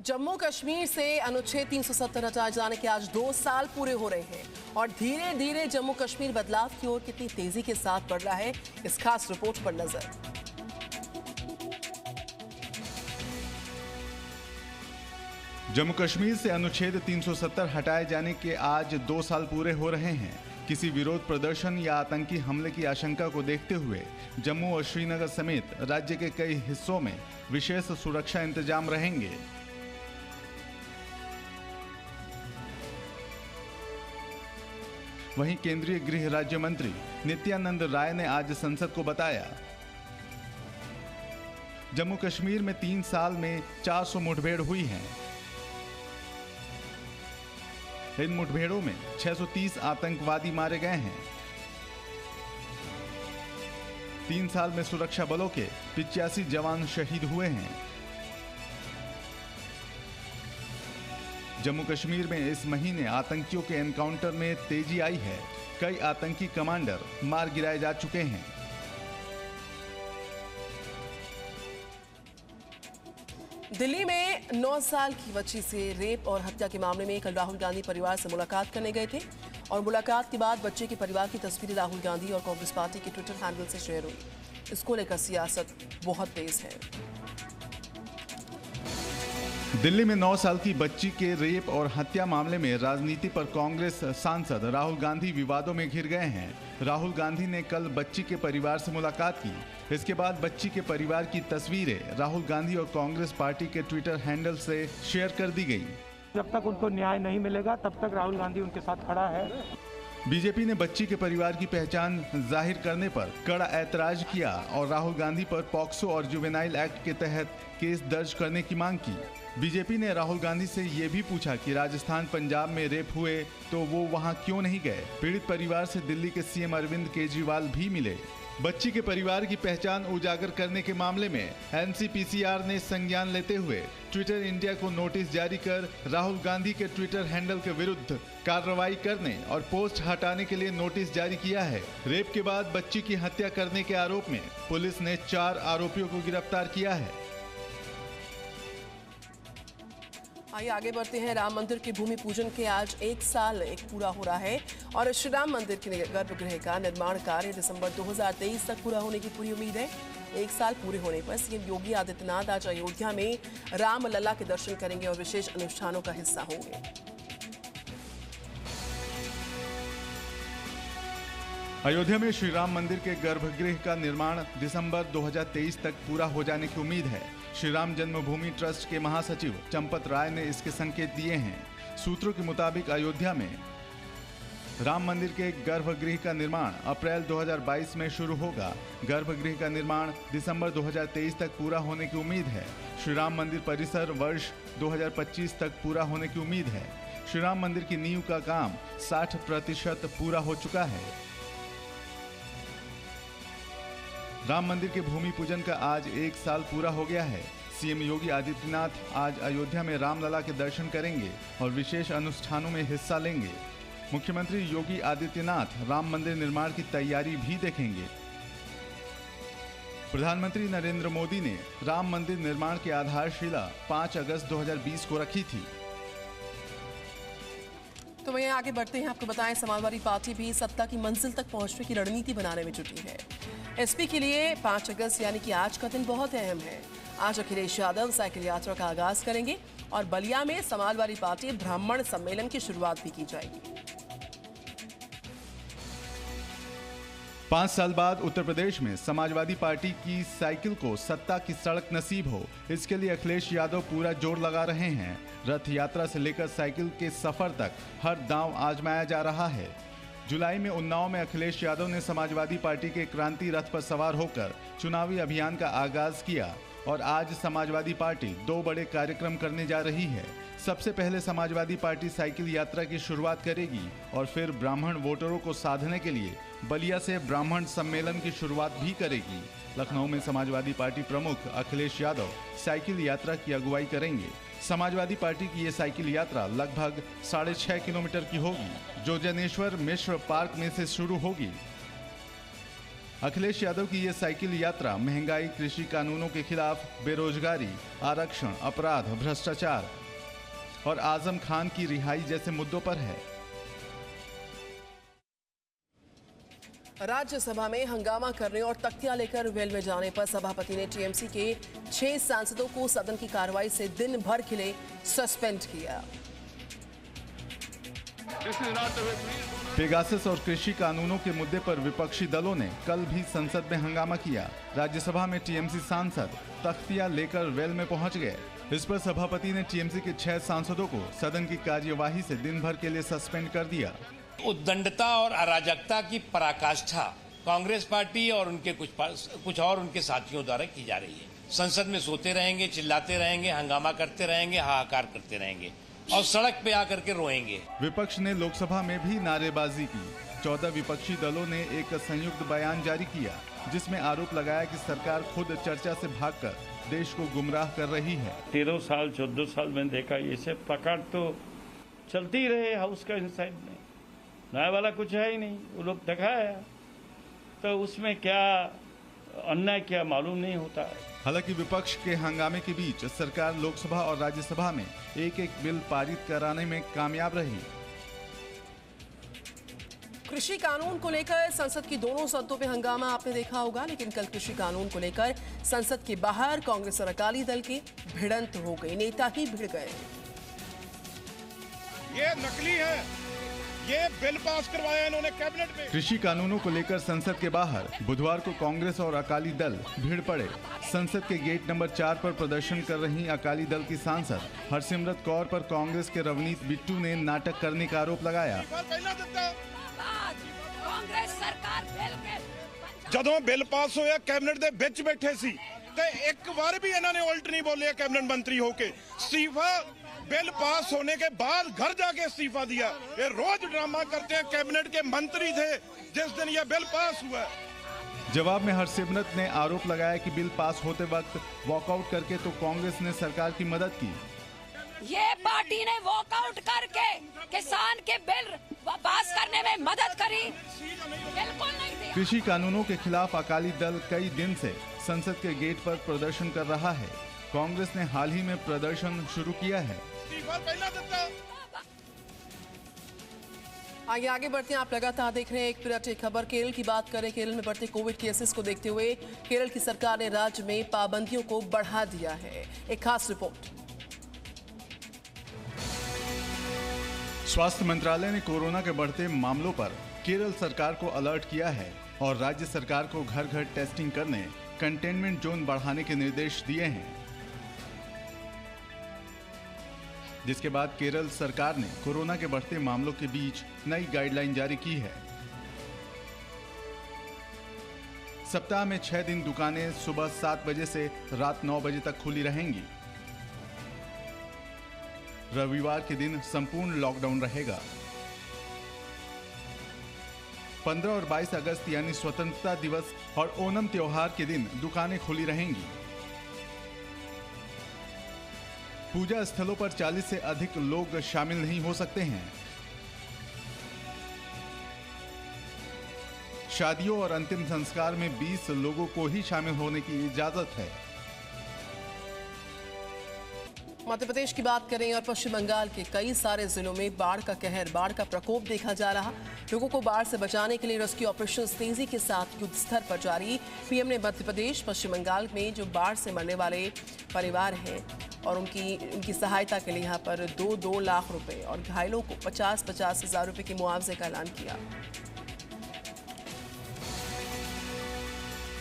जम्मू कश्मीर से अनुच्छेद 370 हटाए जाने के आज 2 साल पूरे हो रहे हैं और धीरे धीरे जम्मू कश्मीर बदलाव की ओर कितनी तेजी के साथ बढ़ रहा है, इस खास रिपोर्ट पर नजर। जम्मू कश्मीर से अनुच्छेद 370 हटाए जाने के आज 2 साल पूरे हो रहे हैं। किसी विरोध प्रदर्शन या आतंकी हमले की आशंका को देखते हुए जम्मू और श्रीनगर समेत राज्य के कई हिस्सों में विशेष सुरक्षा इंतजाम रहेंगे। वहीं केंद्रीय गृह राज्य मंत्री नित्यानंद राय ने आज संसद को बताया, जम्मू कश्मीर में 3 साल में 400 मुठभेड़ हुई हैं। इन मुठभेड़ों में 630 आतंकवादी मारे गए हैं। 3 साल में सुरक्षा बलों के 85 जवान शहीद हुए हैं। जम्मू कश्मीर में इस महीने आतंकियों के एनकाउंटर में तेजी आई है। कई आतंकी कमांडर मार गिराए जा चुके हैं। दिल्ली में 9 साल की बच्ची से रेप और हत्या के मामले में कल राहुल गांधी परिवार से मुलाकात करने गए थे और मुलाकात के बाद बच्चे के परिवार की तस्वीरें राहुल गांधी और कांग्रेस पार्टी के ट्विटर हैंडल से शेयर हुई। इसको लेकर सियासत बहुत तेज है। दिल्ली में 9 साल की बच्ची के रेप और हत्या मामले में राजनीति पर कांग्रेस सांसद राहुल गांधी विवादों में घिर गए हैं। राहुल गांधी ने कल बच्ची के परिवार से मुलाकात की। इसके बाद बच्ची के परिवार की तस्वीरें राहुल गांधी और कांग्रेस पार्टी के ट्विटर हैंडल से शेयर कर दी गई। जब तक उनको न्याय नहीं मिलेगा तब तक राहुल गांधी उनके साथ खड़ा है। बीजेपी ने बच्ची के परिवार की पहचान जाहिर करने पर कड़ा ऐतराज किया और राहुल गांधी पर पॉक्सो और जुवेनाइल एक्ट के तहत केस दर्ज करने की मांग की। बीजेपी ने राहुल गांधी से ये भी पूछा कि राजस्थान पंजाब में रेप हुए तो वो वहां क्यों नहीं गए। पीड़ित परिवार से दिल्ली के सीएम अरविंद केजरीवाल भी मिले। बच्ची के परिवार की पहचान उजागर करने के मामले में एनसीपीसीआर ने संज्ञान लेते हुए ट्विटर इंडिया को नोटिस जारी कर राहुल गांधी के ट्विटर हैंडल के विरुद्ध कार्रवाई करने और पोस्ट हटाने के लिए नोटिस जारी किया है। रेप के बाद बच्ची की हत्या करने के आरोप में पुलिस ने 4 आरोपियों को गिरफ्तार किया है। आइए आगे बढ़ते हैं। राम मंदिर के भूमि पूजन के आज 1 साल पूरा हो रहा है और श्री राम मंदिर के गर्भगृह का निर्माण कार्य दिसंबर 2023 तक पूरा होने की पूरी उम्मीद है। 1 साल पूरे होने पर सीएम योगी आदित्यनाथ आज अयोध्या में रामलला के दर्शन करेंगे और विशेष अनुष्ठानों का हिस्सा होंगे। अयोध्या में श्री राम मंदिर के गर्भगृह का निर्माण दिसंबर 2023 तक पूरा हो जाने की उम्मीद है। श्री राम जन्मभूमि ट्रस्ट के महासचिव चंपत राय ने इसके संकेत दिए हैं। सूत्रों के मुताबिक अयोध्या में राम मंदिर के गर्भगृह का निर्माण अप्रैल 2022 में शुरू होगा। गर्भगृह का निर्माण दिसंबर 2023 तक पूरा होने की उम्मीद है। श्री राम मंदिर परिसर वर्ष 2025 तक पूरा होने की उम्मीद है। श्री राम मंदिर की नींव का काम 60% पूरा हो चुका है। राम मंदिर के भूमि पूजन का आज 1 साल पूरा हो गया है। सीएम योगी आदित्यनाथ आज अयोध्या में रामलला के दर्शन करेंगे और विशेष अनुष्ठानों में हिस्सा लेंगे। मुख्यमंत्री योगी आदित्यनाथ राम मंदिर निर्माण की तैयारी भी देखेंगे। प्रधानमंत्री नरेंद्र मोदी ने राम मंदिर निर्माण की आधारशिला 5 अगस्त 2020 को रखी थी। तो वहीं आगे बढ़ते हैं, आपको बताएं समाजवादी पार्टी भी सत्ता की मंजिल तक पहुंचने की रणनीति बनाने में जुटी है। एसपी के लिए 5 अगस्त यानी कि आज का दिन बहुत अहम है। आज अखिलेश यादव साइकिल यात्रा का आगाज करेंगे और बलिया में समाजवादी पार्टी ब्राह्मण सम्मेलन की शुरुआत भी की जाएगी। 5 साल बाद उत्तर प्रदेश में समाजवादी पार्टी की साइकिल को सत्ता की सड़क नसीब हो, इसके लिए अखिलेश यादव पूरा जोर लगा रहे हैं। रथ यात्रा से लेकर साइकिल के सफर तक हर दांव आजमाया जा रहा है। जुलाई में उन्नाव में अखिलेश यादव ने समाजवादी पार्टी के क्रांति रथ पर सवार होकर चुनावी अभियान का आगाज किया और आज समाजवादी पार्टी 2 बड़े कार्यक्रम करने जा रही है। सबसे पहले समाजवादी पार्टी साइकिल यात्रा की शुरुआत करेगी और फिर ब्राह्मण वोटरों को साधने के लिए बलिया से ब्राह्मण सम्मेलन की शुरुआत भी करेगी। लखनऊ में समाजवादी पार्टी प्रमुख अखिलेश यादव साइकिल यात्रा की अगुवाई करेंगे। समाजवादी पार्टी की ये साइकिल यात्रा लगभग 6.5 किलोमीटर की होगी, जो जनेश्वर मिश्र पार्क में से शुरू होगी। अखिलेश यादव की ये साइकिल यात्रा महंगाई, कृषि कानूनों के खिलाफ, बेरोजगारी, आरक्षण, अपराध, भ्रष्टाचार और आजम खान की रिहाई जैसे मुद्दों पर है। राज्यसभा में हंगामा करने और तख्तियां लेकर वेल में जाने पर सभापति ने टीएमसी के 6 सांसदों को सदन की कार्रवाई से दिन भर के लिए सस्पेंड किया। पेगासस और कृषि कानूनों के मुद्दे पर विपक्षी दलों ने कल भी संसद में हंगामा किया। राज्यसभा में टीएमसी सांसद तख्तियां लेकर वेल में पहुंच गए। इस पर सभापति ने टीएमसी के 6 सांसदों को सदन की कार्यवाही से दिन भर के लिए सस्पेंड कर दिया। उद्दंडता और अराजकता की पराकाष्ठा कांग्रेस पार्टी और उनके कुछ और उनके साथियों द्वारा की जा रही है। संसद में सोते रहेंगे, चिल्लाते रहेंगे, हंगामा करते रहेंगे, हाहाकार करते रहेंगे और सड़क पे आकर के रोएंगे। विपक्ष ने लोकसभा में भी नारेबाजी की। 14 विपक्षी दलों ने एक संयुक्त बयान जारी किया, जिसमें आरोप लगाया कि सरकार खुद चर्चा से भागकर देश को गुमराह कर रही है। 13 साल 14 साल में देखा, ये सब पकड़ तो चलती ही रहे हाउस का इनसाइड में, नया वाला कुछ है ही नहीं। वो लोग दिखाया तो उसमें क्या अन्याय क्या मालूम नहीं होता है। हालांकि विपक्ष के हंगामे के बीच सरकार लोकसभा और राज्यसभा में एक बिल पारित कराने में कामयाब रही। कृषि कानून को लेकर संसद की दोनों सदनों में हंगामा आपने देखा होगा, लेकिन कल कृषि कानून को लेकर संसद के बाहर कांग्रेस और अकाली दल की भिड़ंत हो गई। नेता ही भिड़ गए। ये नकली है, ये बिल पास करवाया इन्होंने कैबिनेट में। कृषि कानूनों को लेकर संसद के बाहर बुधवार को कांग्रेस और अकाली दल भीड़ पड़े। संसद के गेट नंबर 4 पर प्रदर्शन कर रही अकाली दल की सांसद हरसिमरत कौर पर कांग्रेस के रवनीत बिट्टू ने नाटक करने का आरोप लगाया। ਜਦੋਂ ਬਿੱਲ ਪਾਸ ਹੋਇਆ ਕੈਬਨਿਟ ਦੇ ਵਿੱਚ ਬੈਠੇ ਸੀ ਤੇ ਇੱਕ ਵਾਰ ਵੀ ਇਹਨਾਂ ਨੇ ਉਲਟ ਨਹੀਂ ਬੋਲਿਆ। कैबिनेट मंत्री होके इस्तीफा बिल पास होने के बाद घर जाके इस्तीफा दिया। ये रोज ड्रामा करते हैं। कैबिनेट के मंत्री थे जिस दिन ये बिल पास हुआ। जवाब में हरसिमरत ने आरोप लगाया कि बिल पास होते वक्त वॉकआउट करके तो कांग्रेस ने सरकार की मदद की। ये पार्टी ने वॉकआउट करके किसान के बिल पास करने में मदद करी, बिल्कुल नहीं दिया। कृषि कानूनों के खिलाफ अकाली दल कई दिन से संसद के गेट पर प्रदर्शन कर रहा है। कांग्रेस ने हाल ही में प्रदर्शन शुरू किया है। आगे बढ़ते हैं। आप लगातार देख रहे हैं एक मिनट एक खबर। केरल की बात करें। केरल में बढ़ते कोविड केसेस को देखते हुए केरल की सरकार ने राज्य में पाबंदियों को बढ़ा दिया है। एक खास रिपोर्ट। स्वास्थ्य मंत्रालय ने कोरोना के बढ़ते मामलों पर केरल सरकार को अलर्ट किया है और राज्य सरकार को घर घर टेस्टिंग करने, कंटेनमेंट जोन बढ़ाने के निर्देश दिए हैं, जिसके बाद केरल सरकार ने कोरोना के बढ़ते मामलों के बीच नई गाइडलाइन जारी की है। सप्ताह में 6 दिन दुकानें सुबह 7 बजे से रात 9 बजे तक खुली रहेंगी। रविवार के दिन संपूर्ण लॉकडाउन रहेगा। 15 और 22 अगस्त यानी स्वतंत्रता दिवस और ओणम त्योहार के दिन दुकानें खुली रहेंगी। पूजा स्थलों पर 40 से अधिक लोग शामिल नहीं हो सकते हैं। शादियों और अंतिम संस्कार में 20 लोगों को ही शामिल होने की इजाजत है। मध्य प्रदेश की बात करें और पश्चिम बंगाल के कई सारे जिलों में बाढ़ का कहर, बाढ़ का प्रकोप देखा जा रहा। लोगों को बाढ़ से बचाने के लिए रेस्क्यू ऑपरेशन तेजी के साथ युद्ध स्तर पर जारी। पीएम ने मध्य प्रदेश, पश्चिम बंगाल में जो बाढ़ से मरने वाले परिवार हैं और उनकी सहायता के लिए यहाँ पर 2-2 लाख रुपए और घायलों को 50-50 हजार रुपए के मुआवजे का ऐलान किया।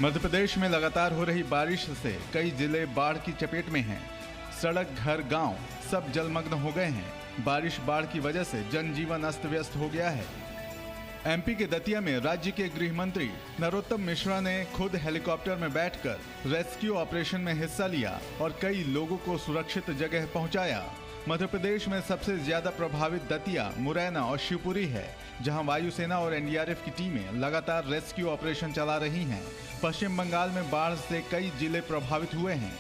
मध्य प्रदेश में लगातार हो रही बारिश से कई जिले बाढ़ की चपेट में हैं। सड़क, घर, गांव सब जलमग्न हो गए हैं। बाढ़ की वजह से जनजीवन अस्त व्यस्त हो गया है। एमपी के दतिया में राज्य के गृह मंत्री नरोत्तम मिश्रा ने खुद हेलीकॉप्टर में बैठकर रेस्क्यू ऑपरेशन में हिस्सा लिया और कई लोगों को सुरक्षित जगह पहुंचाया। मध्य प्रदेश में सबसे ज्यादा प्रभावित दतिया, मुरैना और शिवपुरी है, जहां वायुसेना और एनडीआरएफ की टीमें लगातार रेस्क्यू ऑपरेशन चला रही हैं। पश्चिम बंगाल में बाढ़ से कई जिले प्रभावित हुए हैं।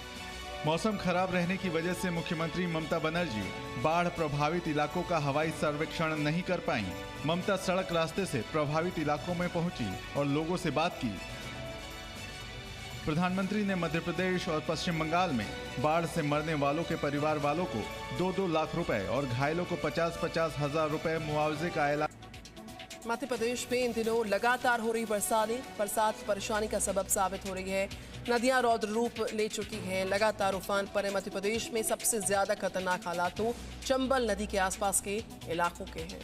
मौसम खराब रहने की वजह से मुख्यमंत्री ममता बनर्जी बाढ़ प्रभावित इलाकों का हवाई सर्वेक्षण नहीं कर पाईं। ममता सड़क रास्ते से प्रभावित इलाकों में पहुंची और लोगों से बात की। प्रधानमंत्री ने मध्य प्रदेश और पश्चिम बंगाल में बाढ़ से मरने वालों के परिवार वालों को 2-2 लाख रुपए और घायलों को 50-50 हजार रुपए मुआवजे का ऐलान। मध्य प्रदेश में इन दिनों लगातार हो रही बरसात परेशानी का सबब साबित हो रही है। नदियां रौद्र रूप ले चुकी हैं, लगातार उफान पर है। मध्य प्रदेश में सबसे ज्यादा खतरनाक हालातों चंबल नदी के आसपास के इलाकों के हैं।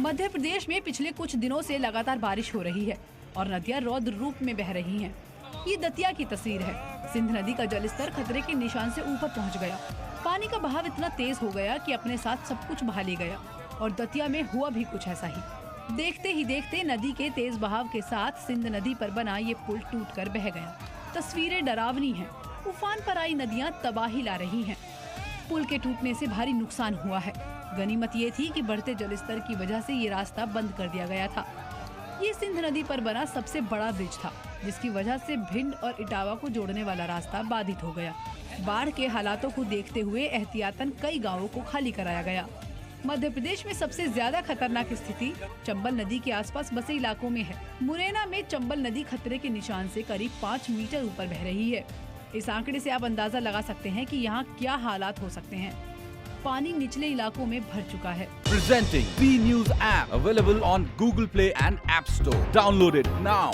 मध्य प्रदेश में पिछले कुछ दिनों से लगातार बारिश हो रही है और नदियां रौद्र रूप में बह रही हैं। ये दतिया की तस्वीर है। सिंध नदी का जलस्तर खतरे के निशान से ऊपर पहुंच गया। पानी का बहाव इतना तेज हो गया कि अपने साथ सब कुछ बहा ले गया और दतिया में हुआ भी कुछ ऐसा ही। देखते ही देखते नदी के तेज बहाव के साथ सिंध नदी पर बना ये पुल टूटकर बह गया। तस्वीरें डरावनी हैं। उफान पर आई नदियां तबाही ला रही हैं। पुल के टूटने से भारी नुकसान हुआ है। गनीमत ये थी कि बढ़ते जलस्तर की वजह से ये रास्ता बंद कर दिया गया था। ये सिंध नदी पर बना सबसे बड़ा ब्रिज था, जिसकी वजह से भिंड और इटावा को जोड़ने वाला रास्ता बाधित हो गया। बाढ़ के हालातों को देखते हुए एहतियातन कई गांवों को खाली कराया गया। मध्य प्रदेश में सबसे ज्यादा खतरनाक स्थिति चंबल नदी के आसपास बसे इलाकों में है। मुरैना में चंबल नदी खतरे के निशान से करीब 5 मीटर ऊपर बह रही है। इस आंकड़े से आप अंदाजा लगा सकते हैं कि यहाँ क्या हालात हो सकते हैं। पानी निचले इलाकों में भर चुका है। Presenting B News app available on Google Play and App Store. Download it now.